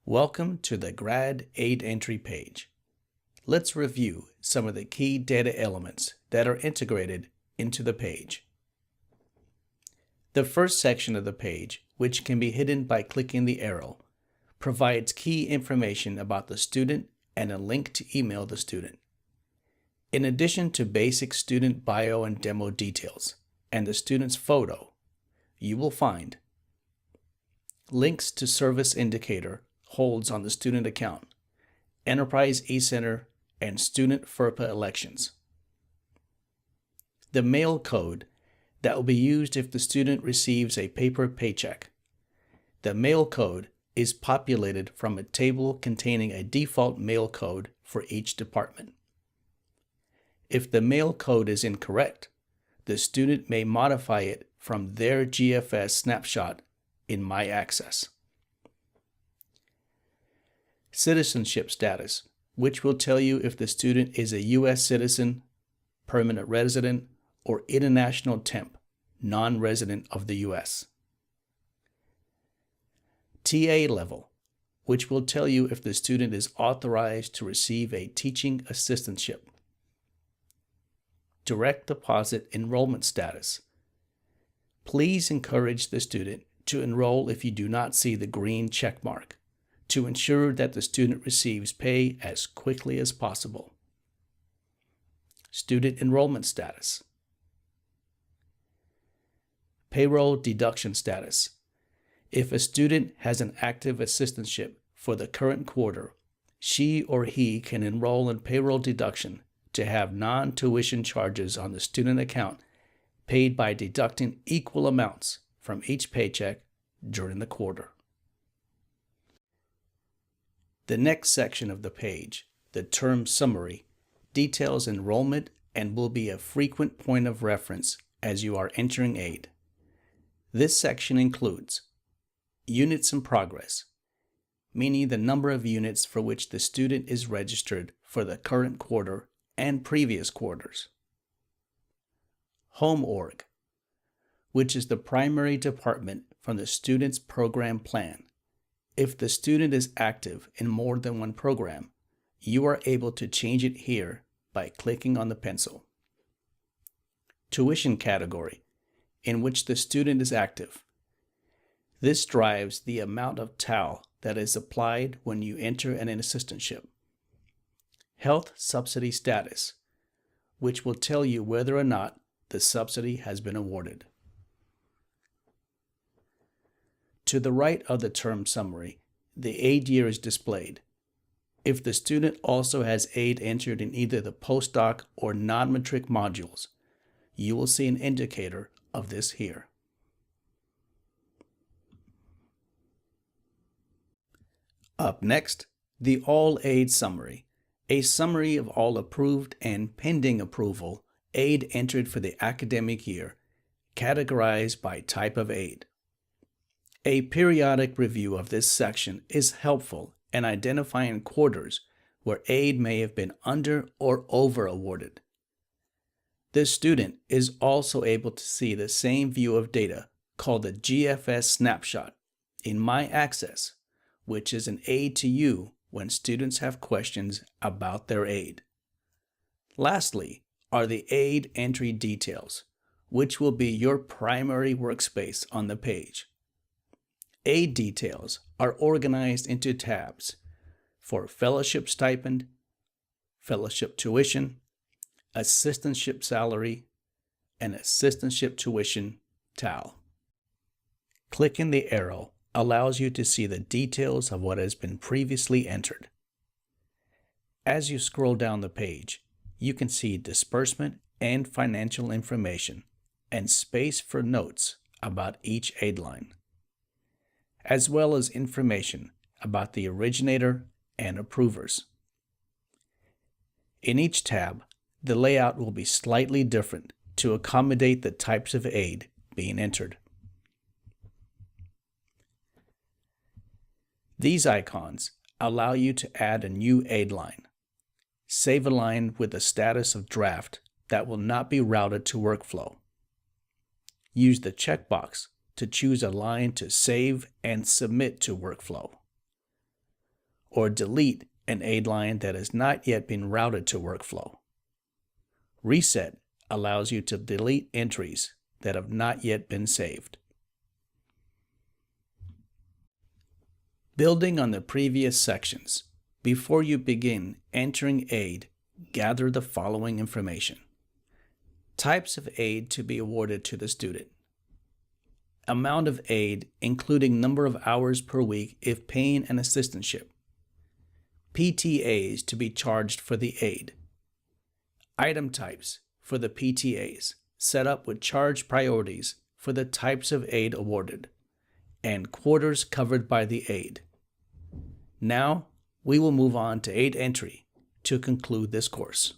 Welcome to the Grad Aid Entry page. Let's review some of the key data elements that are integrated into the page. The first section of the page, which can be hidden by clicking the arrow, provides key information about the student and a link to email the student. In addition to basic student bio and demo details and the student's photo, you will find links to service indicator holds on the student account, Enterprise eCenter, and student FERPA elections. The mail code that will be used if the student receives a paper paycheck. The mail code is populated from a table containing a default mail code for each department. If the mail code is incorrect, the student may modify it from their GFS snapshot in My Access. Citizenship status, which will tell you if the student is a U.S. citizen, permanent resident, or international temp, non-resident of the U.S. TA level, which will tell you if the student is authorized to receive a teaching assistantship. Direct deposit enrollment status. Please encourage the student to enroll if you do not see the green check mark, to ensure that the student receives pay as quickly as possible. Student enrollment status. Payroll deduction status. If a student has an active assistantship for the current quarter, she or he can enroll in payroll deduction to have non-tuition charges on the student account paid by deducting equal amounts from each paycheck during the quarter. The next section of the page, the term summary, details enrollment and will be a frequent point of reference as you are entering aid. This section includes units in progress, meaning the number of units for which the student is registered for the current quarter and previous quarters. Home org, which is the primary department from the student's program plan. If the student is active in more than one program, you are able to change it here by clicking on the pencil. Tuition category, in which the student is active. This drives the amount of TAL that is applied when you enter an assistantship. Health subsidy status, which will tell you whether or not the subsidy has been awarded. To the right of the term summary, the aid year is displayed. If the student also has aid entered in either the postdoc or non-matric modules, you will see an indicator of this here. Up next, the all aid summary, a summary of all approved and pending approval aid entered for the academic year, categorized by type of aid. A periodic review of this section is helpful in identifying quarters where aid may have been under or over awarded. The student is also able to see the same view of data called the GFS snapshot in My Access, which is an aid to you when students have questions about their aid. Lastly are the aid entry details, which will be your primary workspace on the page. Aid details are organized into tabs for fellowship stipend, fellowship tuition, assistantship salary, and assistantship tuition TAL. Clicking the arrow allows you to see the details of what has been previously entered. As you scroll down the page, you can see disbursement and financial information and space for notes about each aid line, as well as information about the originator and approvers. In each tab, the layout will be slightly different to accommodate the types of aid being entered. These icons allow you to add a new aid line, save a line with the status of draft that will not be routed to workflow. Use the checkbox to choose a line to save and submit to workflow. or delete an aid line that has not yet been routed to workflow. Reset allows you to delete entries that have not yet been saved. Building on the previous sections, before you begin entering aid, gather the following information. Types of aid to be awarded to the student. Amount of aid, including number of hours per week if paying an assistantship. PTAs to be charged for the aid. Item types for the PTAs, set up with charge priorities for the types of aid awarded, and quarters covered by the aid. Now, we will move on to aid entry to conclude this course.